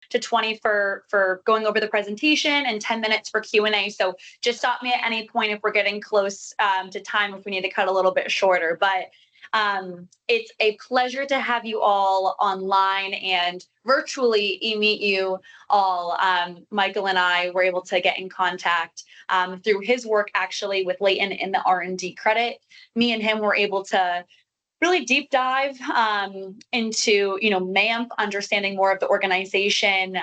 to 20 for going over the presentation and 10 minutes for Q&A. So just stop me at any point if we're getting close to time, if we need to cut a little bit shorter. But it's a pleasure to have you all online and virtually meet you all. Michael and I were able to get in contact through his work actually with Leighton in the R&D credit. Me and him were able to really deep dive into, MAMP, understanding more of the organization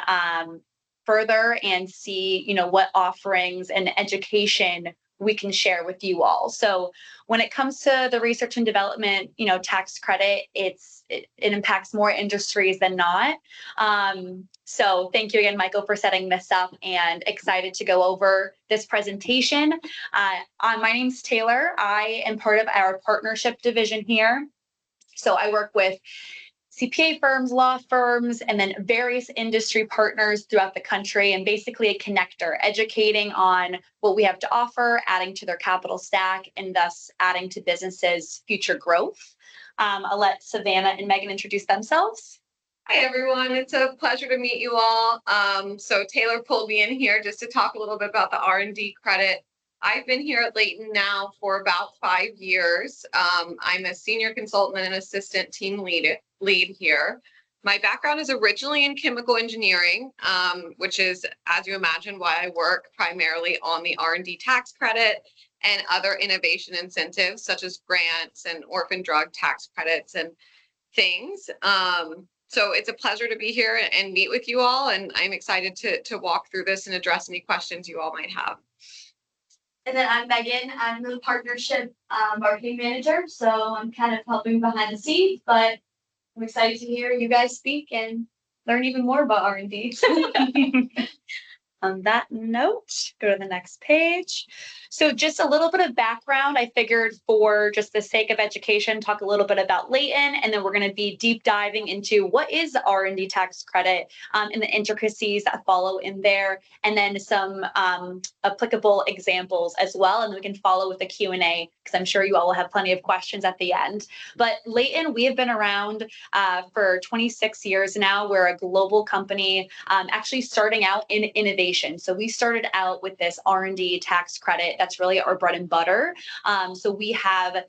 further, and see, what offerings and education we can share with you all. So when it comes to the research and development, tax credit, it impacts more industries than not. So thank you again, Michael, for setting this up, and excited to go over this presentation. My name's Taylor. I am part of our partnership division here. So I work with CPA firms, law firms, and then various industry partners throughout the country, and basically a connector, educating on what we have to offer, adding to their capital stack, and thus adding to businesses' future growth. I'll let Savannah and Megan introduce themselves. Hi, everyone. It's a pleasure to meet you all. So Taylor pulled me in here just to talk a little bit about the R&D credit. I've been here at Leighton now for about 5 years. I'm a senior consultant and an assistant team lead here. My background is originally in chemical engineering, which is, as you imagine, why I work primarily on the R&D tax credit and other innovation incentives, such as grants and orphan drug tax credits and things. So it's a pleasure to be here and meet with you all, and I'm excited to walk through this and address any questions you all might have. And then I'm Megan. I'm the partnership marketing manager, so I'm kind of helping behind the scenes, but I'm excited to hear you guys speak and learn even more about R&D. On that note, go to the next page. So just a little bit of background. I figured for just the sake of education, talk a little bit about Leighton, and then we're going to be deep diving into what is the R&D tax credit and the intricacies that follow in there, and then some applicable examples as well. And then we can follow with the Q&A, because I'm sure you all will have plenty of questions at the end. But Leighton, we have been around for 26 years now. We're a global company, actually starting out in innovation. So we started out with this R&D tax credit. That's really our bread and butter. So we have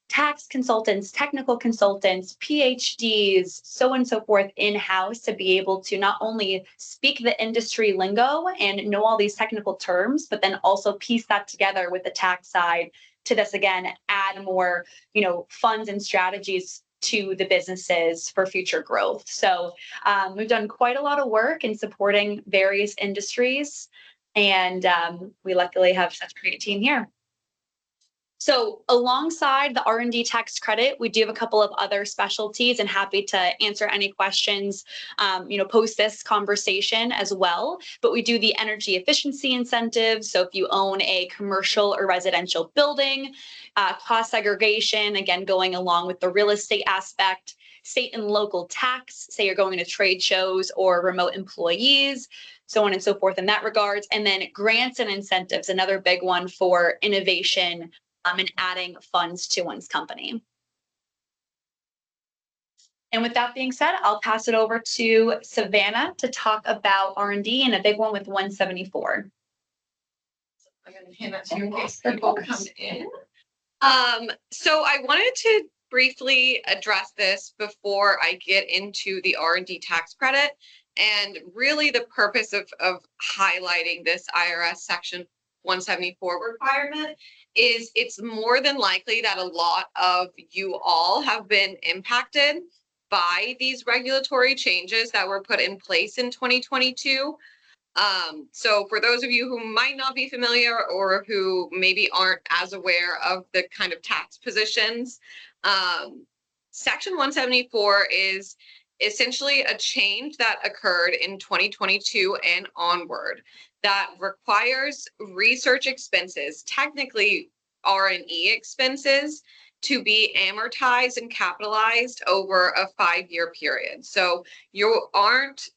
tax consultants, technical consultants, PhDs, so on and so forth in-house to be able to not only speak the industry lingo and know all these technical terms, but then also piece that together with the tax side to this, again, add more, funds and strategies to the businesses for future growth. So we've done quite a lot of work in supporting various industries, and we luckily have such a great team here. So alongside the R&D tax credit, we do have a couple of other specialties, and happy to answer any questions, post this conversation as well. But we do the energy efficiency incentives. So if you own a commercial or residential building, cost segregation, again, going along with the real estate aspect, state and local tax, say you're going to trade shows or remote employees, so on and so forth in that regards. And then grants and incentives, another big one for innovation and adding funds to one's company. And with that being said, I'll pass it over to Savannah to talk about R&D, and a big one with 174. I'm going to hand that to you in case people come in. So I wanted to briefly address this before I get into the R&D tax credit, and really the purpose of highlighting this IRS Section 174 requirement is it's more than likely that a lot of you all have been impacted by these regulatory changes that were put in place in 2022. So for those of you who might not be familiar or who maybe aren't as aware of the kind of tax positions, Section 174 is essentially a change that occurred in 2022 and onward that requires research expenses, technically R&E expenses, to be amortized and capitalized over a 5-year period. So you aren't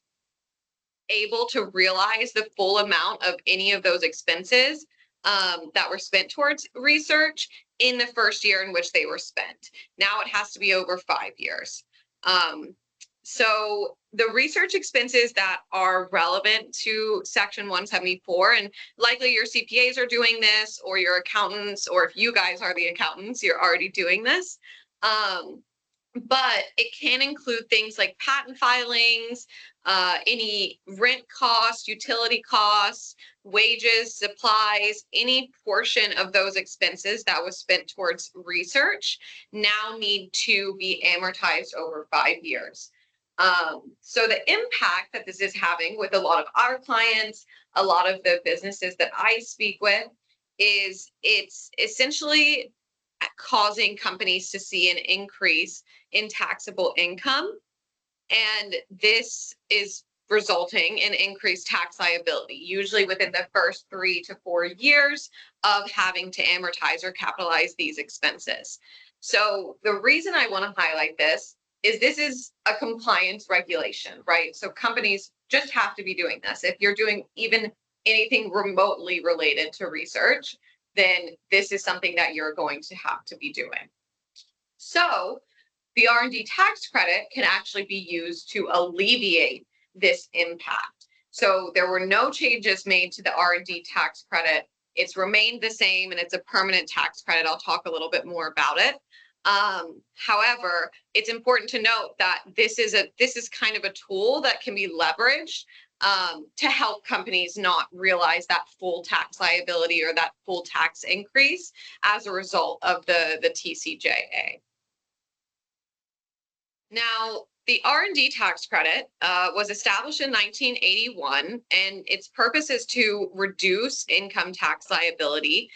able to realize the full amount of any of those expenses that were spent towards research in the first year in which they were spent. Now it has to be over 5 years. So the research expenses that are relevant to Section 174, and likely your CPAs are doing this, or your accountants, or if you guys are the accountants, you're already doing this. But it can include things like patent filings, any rent costs, utility costs, wages, supplies, any portion of those expenses that was spent towards research now need to be amortized over 5 years. So the impact that this is having with a lot of our clients, a lot of the businesses that I speak with, is it's essentially causing companies to see an increase in taxable income. And this is resulting in increased tax liability, usually within the first 3 to 4 years of having to amortize or capitalize these expenses. So the reason I want to highlight this is a compliance regulation, right? So companies just have to be doing this. If you're doing even anything remotely related to research, then this is something that you're going to have to be doing. So the R&D tax credit can actually be used to alleviate this impact. So there were no changes made to the R&D tax credit. It's remained the same, and it's a permanent tax credit. I'll talk a little bit more about it. However, it's important to note that this is kind of a tool that can be leveraged to help companies not realize that full tax liability or that full tax increase as a result of the TCJA. Now, the R&D tax credit was established in 1981, and its purpose is to reduce income tax liability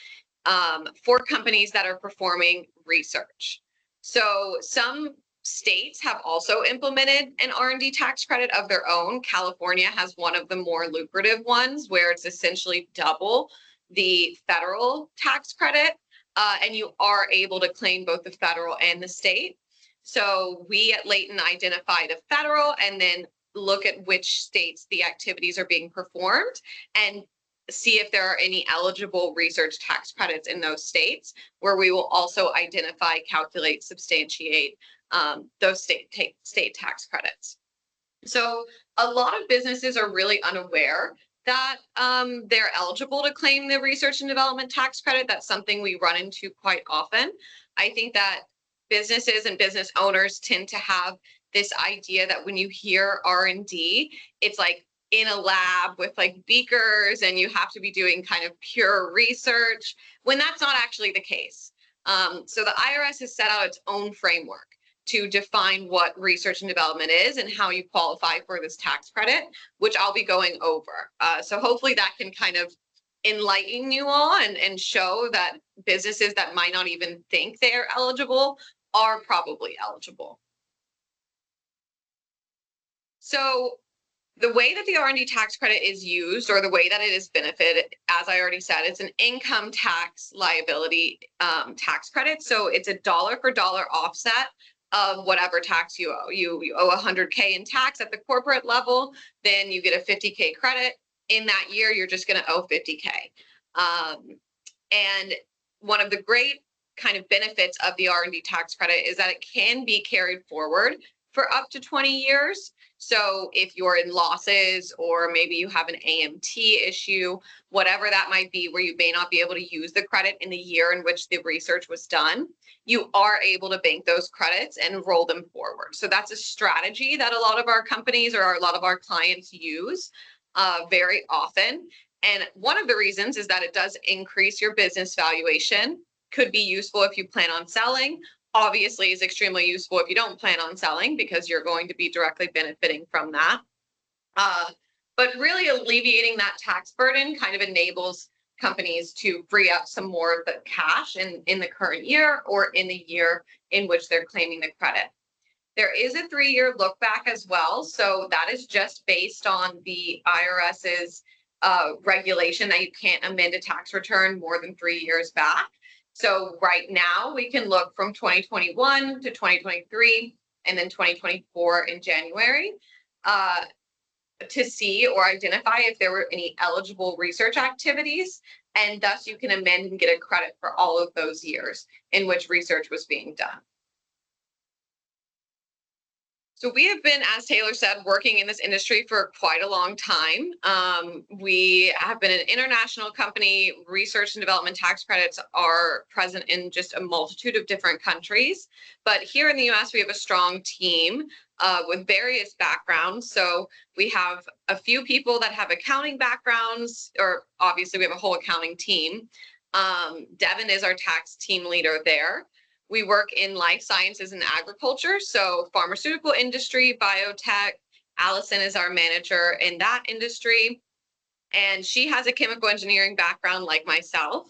for companies that are performing research. So some states have also implemented an R&D tax credit of their own. California has one of the more lucrative ones where it's essentially double the federal tax credit, and you are able to claim both the federal and the state. So we at Layton identify the federal and then look at which states the activities are being performed and see if there are any eligible research tax credits in those states, where we will also identify, calculate, substantiate those state tax credits. So a lot of businesses are really unaware that they're eligible to claim the research and development tax credit. That's something we run into quite often. I think that businesses and business owners tend to have this idea that when you hear R&D, it's like in a lab with like beakers and you have to be doing kind of pure research, when that's not actually the case. So the IRS has set out its own framework to define what research and development is and how you qualify for this tax credit, which I'll be going over. So hopefully that can kind of enlighten you all and show that businesses that might not even think they are eligible are probably eligible. So the way that the R&D tax credit is used, or the way that it is benefited, as I already said, it's an income tax liability tax credit. So it's a dollar for dollar offset of whatever tax you owe. You owe $100K in tax at the corporate level, then you get a $50K credit. In that year, you're just going to owe $50K. And one of the great kind of benefits of the R&D tax credit is that it can be carried forward for up to 20 years. So if you're in losses, or maybe you have an AMT issue, whatever that might be, where you may not be able to use the credit in the year in which the research was done, you are able to bank those credits and roll them forward. So that's a strategy that a lot of our companies or a lot of our clients use very often. And one of the reasons is that it does increase your business valuation. Could be useful if you plan on selling. Obviously is extremely useful if you don't plan on selling, because you're going to be directly benefiting from that. But really alleviating that tax burden kind of enables companies to free up some more of the cash in the current year or in the year in which they're claiming the credit. There is a 3-year look back as well. So that is just based on the IRS's regulation that you can't amend a tax return more than 3 years back. So right now we can look from 2021 to 2023 and then 2024 in January to see or identify if there were any eligible research activities, and thus you can amend and get a credit for all of those years in which research was being done. So we have been, as Taylor said, working in this industry for quite a long time. We have been an international company. Research and development tax credits are present in just a multitude of different countries. But here in the US, we have a strong team with various backgrounds. So we have a few people that have accounting backgrounds, or obviously we have a whole accounting team. Devin is our tax team leader there. We work in life sciences and agriculture, so pharmaceutical industry, biotech. Allison is our manager in that industry, and she has a chemical engineering background like myself.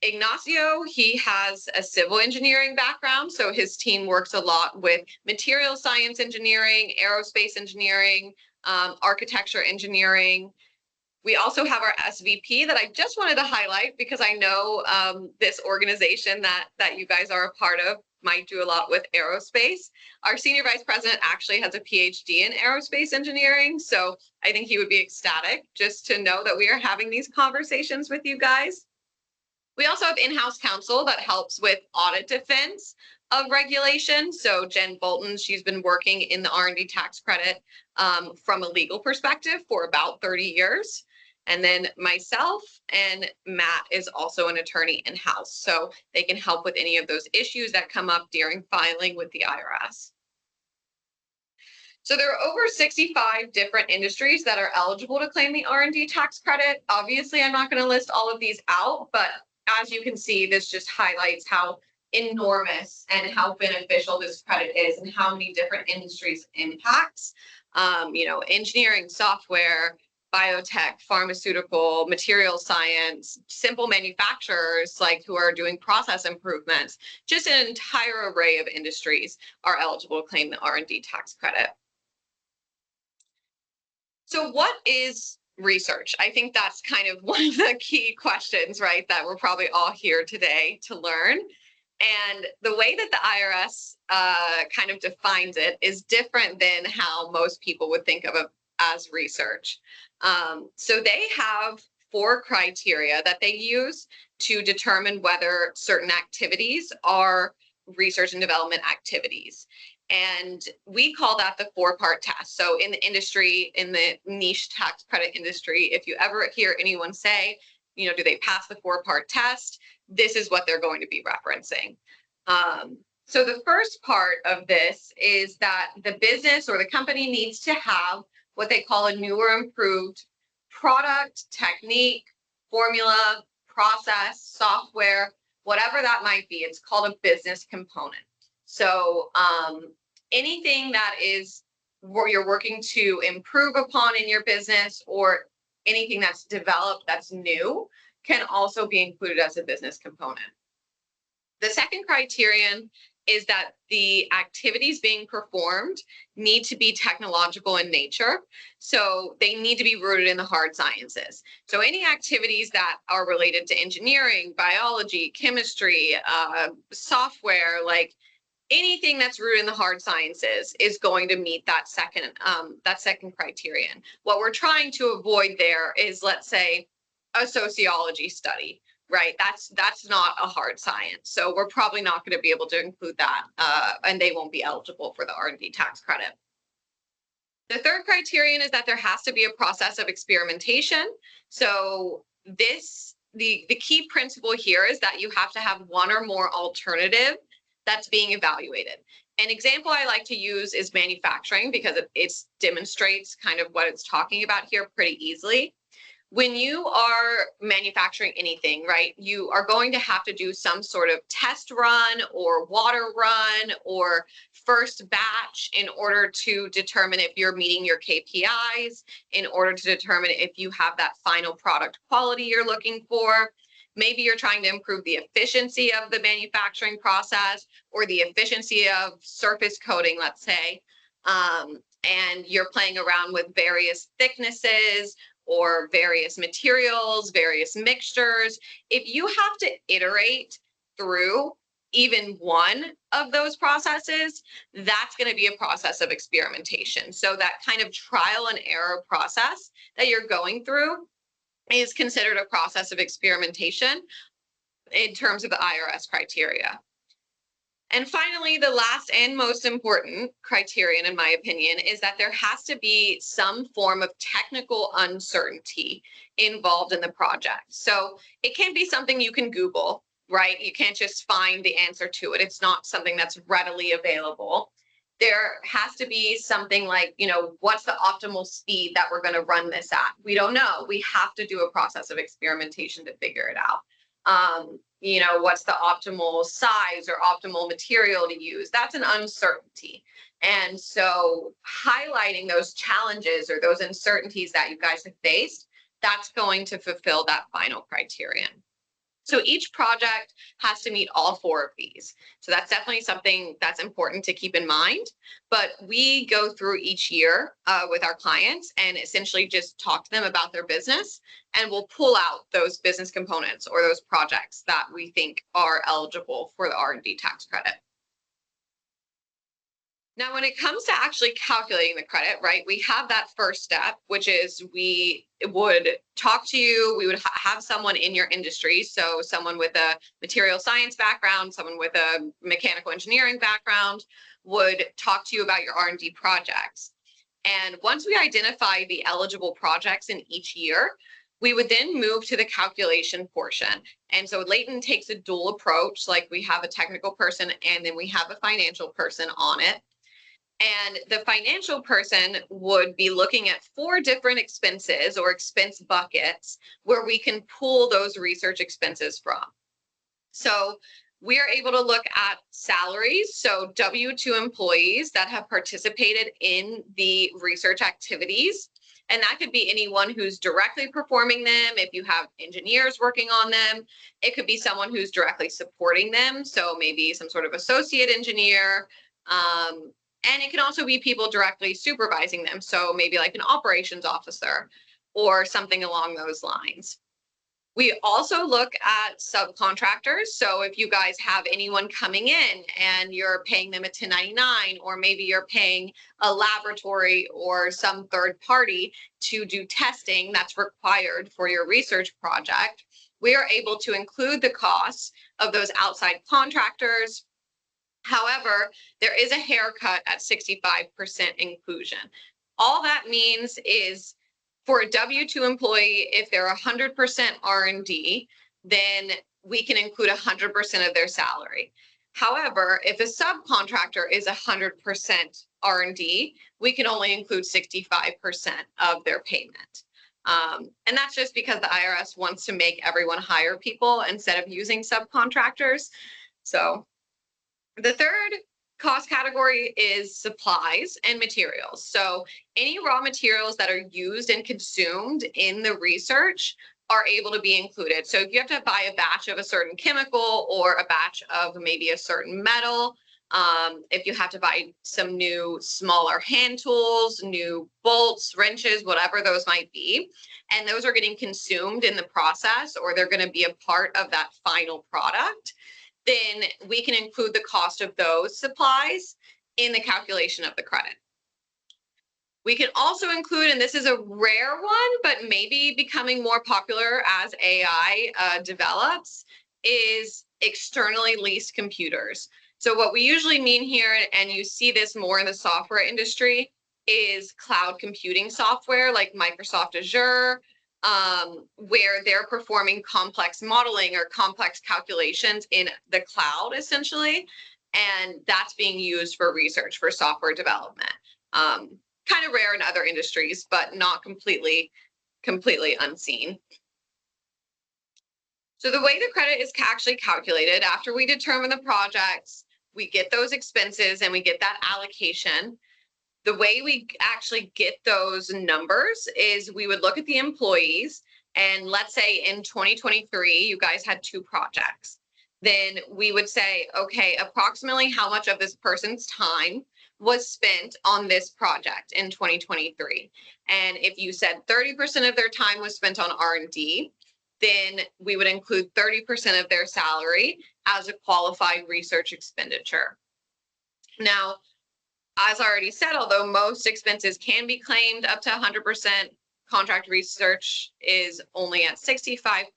Ignacio, he has a civil engineering background, so his team works a lot with material science engineering, aerospace engineering, architecture engineering. We also have our SVP that I just wanted to highlight because I know this organization that you guys are a part of might do a lot with aerospace. Our senior vice president actually has a PhD in aerospace engineering, so I think he would be ecstatic just to know that we are having these conversations with you guys. We also have in-house counsel that helps with audit defense of regulation. So Jen Bolton, she's been working in the R&D tax credit from a legal perspective for about 30 years. And then myself and Matt is also an attorney in-house. So they can help with any of those issues that come up during filing with the IRS. So there are over 65 different industries that are eligible to claim the R&D tax credit. Obviously, I'm not going to list all of these out, but as you can see, this just highlights how enormous and how beneficial this credit is and how many different industries it impacts. Engineering, software, biotech, pharmaceutical, material science, simple manufacturers like who are doing process improvements, just an entire array of industries are eligible to claim the R&D tax credit. So what is research? I think that's kind of one of the key questions, right, that we're probably all here today to learn. And the way that the IRS kind of defines it is different than how most people would think of it as research. So they have 4 criteria that they use to determine whether certain activities are research and development activities. And we call that the 4-part test. So in the industry, in the niche tax credit industry, if you ever hear anyone say, do they pass the 4-part test? This is what they're going to be referencing. So the first part of this is that the business or the company needs to have what they call a new or improved product, technique, formula, process, software, whatever that might be. It's called a business component. So anything that is where you're working to improve upon in your business or anything that's developed that's new can also be included as a business component. The second criterion is that the activities being performed need to be technological in nature. So they need to be rooted in the hard sciences. So any activities that are related to engineering, biology, chemistry, software, like anything that's rooted in the hard sciences is going to meet that second criterion. What we're trying to avoid there is, let's say, a sociology study. Right, that's not a hard science, so we're probably not going to be able to include that, and they won't be eligible for the R&D tax credit. The third criterion is that there has to be a process of experimentation. So the key principle here is that you have to have one or more alternative that's being evaluated. An example I like to use is manufacturing because it demonstrates kind of what it's talking about here pretty easily. When you are manufacturing anything, right, you are going to have to do some sort of test run or water run or first batch in order to determine if you're meeting your KPIs, in order to determine if you have that final product quality you're looking for. Maybe you're trying to improve the efficiency of the manufacturing process or the efficiency of surface coating, let's say, and you're playing around with various thicknesses or various materials, various mixtures. If you have to iterate through even one of those processes, that's going to be a process of experimentation. So that kind of trial and error process that you're going through is considered a process of experimentation in terms of the IRS criteria. And finally, the last and most important criterion, in my opinion, is that there has to be some form of technical uncertainty involved in the project. So it can't be something you can Google, right? You can't just find the answer to it. It's not something that's readily available. There has to be something like, what's the optimal speed that we're going to run this at? We don't know. We have to do a process of experimentation to figure it out. What's the optimal size or optimal material to use? That's an uncertainty. And so highlighting those challenges or those uncertainties that you guys have faced, that's going to fulfill that final criterion. So each project has to meet all 4 of these. So that's definitely something that's important to keep in mind. But we go through each year with our clients and essentially just talk to them about their business, and we'll pull out those business components or those projects that we think are eligible for the R&D tax credit. Now, when it comes to actually calculating the credit, right, we have that first step, which is we would talk to you, we would have someone in your industry, so someone with a material science background, someone with a mechanical engineering background would talk to you about your R&D projects. And once we identify the eligible projects in each year, we would then move to the calculation portion. And so Layton takes a dual approach, like we have a technical person and then we have a financial person on it. And the financial person would be looking at 4 different expenses or expense buckets where we can pull those research expenses from. So we are able to look at salaries, so W-2 employees that have participated in the research activities. And that could be anyone who's directly performing them. If you have engineers working on them, it could be someone who's directly supporting them. So maybe some sort of associate engineer, and it can also be people directly supervising them. So maybe like an operations officer or something along those lines. We also look at subcontractors. So if you guys have anyone coming in and you're paying them a 1099, or maybe you're paying a laboratory or some third party to do testing that's required for your research project, we are able to include the costs of those outside contractors. However, there is a haircut at 65% inclusion. All that means is for a W-2 employee, if they're 100% R&D, then we can include 100% of their salary. However, if a subcontractor is 100% R&D, we can only include 65% of their payment. And that's just because the IRS wants to make everyone hire people instead of using subcontractors. So the third cost category is supplies and materials. So any raw materials that are used and consumed in the research are able to be included. So if you have to buy a batch of a certain chemical or a batch of maybe a certain metal, if you have to buy some new smaller hand tools, new bolts, wrenches, whatever those might be, and those are getting consumed in the process, or they're going to be a part of that final product, then we can include the cost of those supplies in the calculation of the credit. We can also include, and this is a rare one, but maybe becoming more popular as AI develops, is externally leased computers. So what we usually mean here, and you see this more in the software industry, is cloud computing software like Microsoft Azure, where they're performing complex modeling or complex calculations in the cloud, essentially. And that's being used for research, for software development. Kind of rare in other industries, but not completely unseen. So the way the credit is actually calculated, after we determine the projects, we get those expenses and we get that allocation. The way we actually get those numbers is we would look at the employees, and let's say in 2023, you guys had 2 projects. Then we would say, okay, approximately how much of this person's time was spent on this project in 2023. And if you said 30% of their time was spent on R&D, then we would include 30% of their salary as a qualified research expenditure. Now, as I already said, although most expenses can be claimed up to 100%, contract research is only at 65%.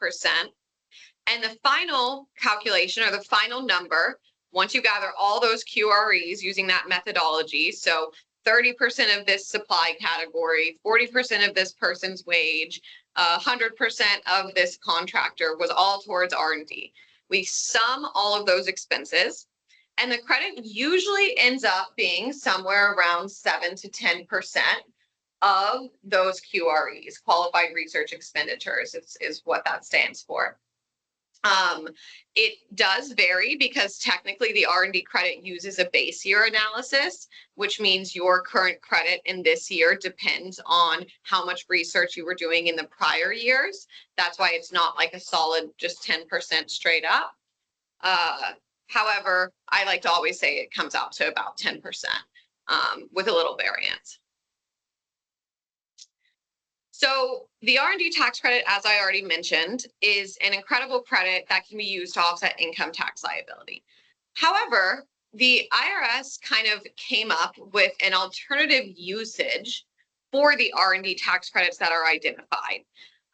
And the final calculation, or the final number, Once you gather all those QREs using that methodology, so 30% of this supply category, 40% of this person's wage, 100% of this contractor was all towards R&D. We sum all of those expenses, and the credit usually ends up being somewhere around 7 to 10% of those QREs, qualified research expenditures is what that stands for. It does vary because technically the R&D credit uses a base year analysis, which means your current credit in this year depends on how much research you were doing in the prior years. That's why it's not like a solid just 10% straight up. However, I like to always say it comes out to about 10% with a little variance. So the R&D tax credit, as I already mentioned, is an incredible credit that can be used to offset income tax liability. However, the IRS kind of came up with an alternative usage for the R&D tax credits that are identified.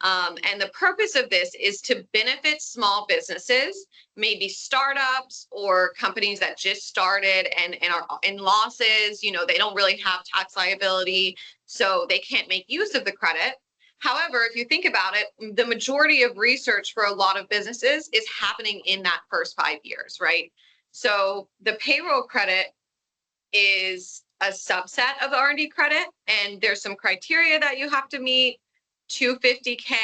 And the purpose of this is to benefit small businesses, maybe startups or companies that just started and are in losses. You know, they don't really have tax liability, so they can't make use of the credit. However, if you think about it, the majority of research for a lot of businesses is happening in that first 5 years, right? So the payroll credit is a subset of the R&D credit, and there's some criteria that you have to meet. $250K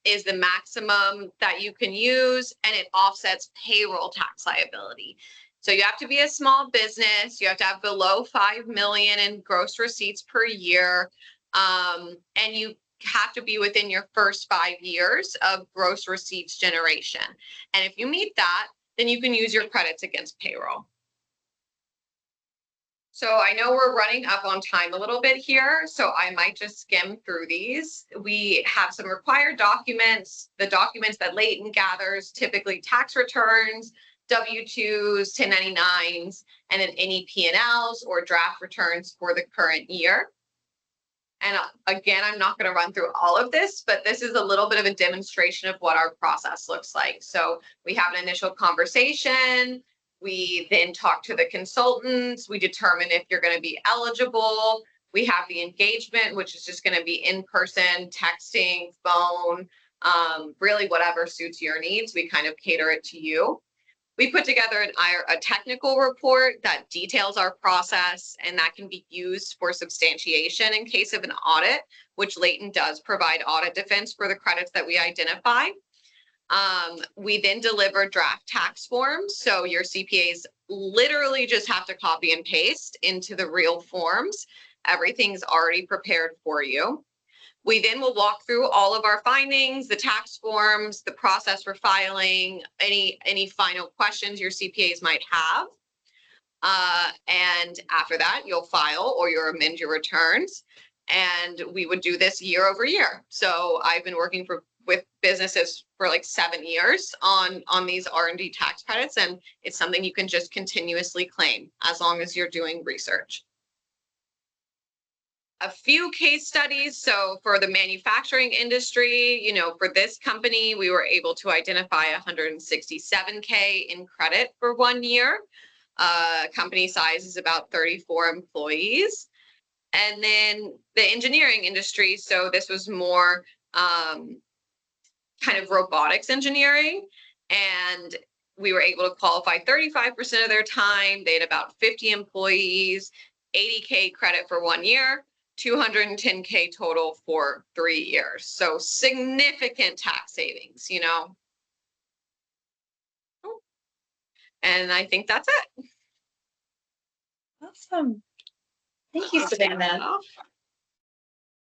is the maximum that you can use, and it offsets payroll tax liability. So you have to be a small business, you have to have below 5 million in gross receipts per year, and you have to be within your first 5 years of gross receipts generation. And if you meet that, then you can use your credits against payroll. So I know we're running up on time a little bit here, so I might just skim through these. We have some required documents, the documents that Layton gathers, typically tax returns, W-2s, 1099s, and then any P&Ls or draft returns for the current year. And again, I'm not going to run through all of this, but this is a little bit of a demonstration of what our process looks like. So we have an initial conversation. We then talk to the consultants. We determine if you're going to be eligible. We have the engagement, which is just going to be in person, texting, phone, really whatever suits your needs. We kind of cater it to you. We put together a technical report that details our process, and that can be used for substantiation in case of an audit, which Layton does provide audit defense for the credits that we identify. We then deliver draft tax forms. So your CPAs literally just have to copy and paste into the real forms. Everything's already prepared for you. We then will walk through all of our findings, the tax forms, the process for filing, any final questions your CPAs might have. And after that, you'll file or you'll amend your returns. And we would do this year over year. So I've been working with businesses for like 7 years on these R&D tax credits, and it's something you can just continuously claim as long as you're doing research. A few case studies. So for the manufacturing industry, you know, for this company, we were able to identify 167K in credit for 1 year. Company size is about 34 employees. And then the engineering industry. So this was more kind of robotics engineering. And we were able to qualify 35% of their time. They had about 50 employees, 80K credit for 1 year. 210K total for 3 years. So significant tax savings, you know. And I think that's it. Awesome. Thank you, Savannah.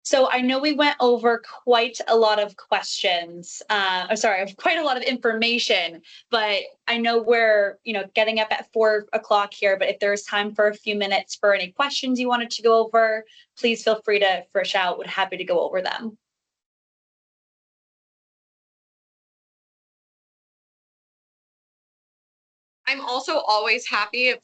So I know we went over quite a lot of questions. Quite a lot of information, but I know we're, getting up at 4 o'clock here, but if there's time for a few minutes for any questions you wanted to go over, please feel free to shout. We're happy to go over them. I'm also always happy if,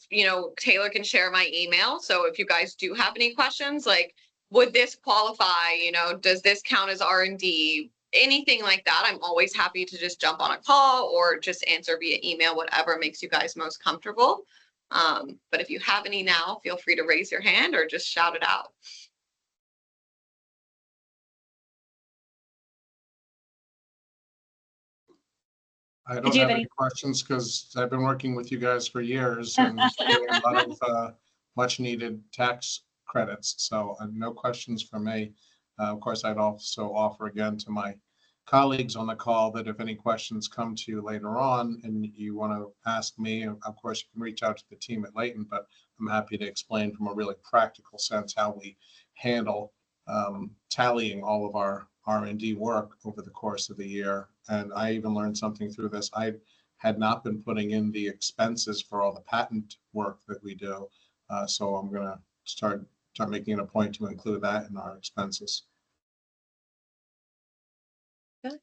Taylor can share my email. So if you guys do have any questions, like, would this qualify? Does this count as R&D? anything like that, I'm always happy to just jump on a call or just answer via email, whatever makes you guys most comfortable. But if you have any now, feel free to raise your hand or just shout it out. I Did don't you have have any- any questions because I've been working with you guys for years and getting a lot of much needed tax credits. So no questions for me. Of course, I'd also offer again to my colleagues on the call that if any questions come to you later on and you want to ask me, of course, you can reach out to the team at Layton, but I'm happy to explain from a really practical sense how we handle tallying all of our R&D work over the course of the year. And I even learned something through this. I had not been putting in the expenses for all the patent work that we do. So I'm going to start making it a point to include that in our expenses. Good.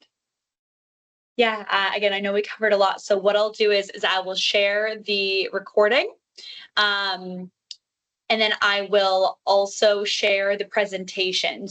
Yeah, again, I know we covered a lot. So what I'll do is I will share the recording. And then I will also share the presentation.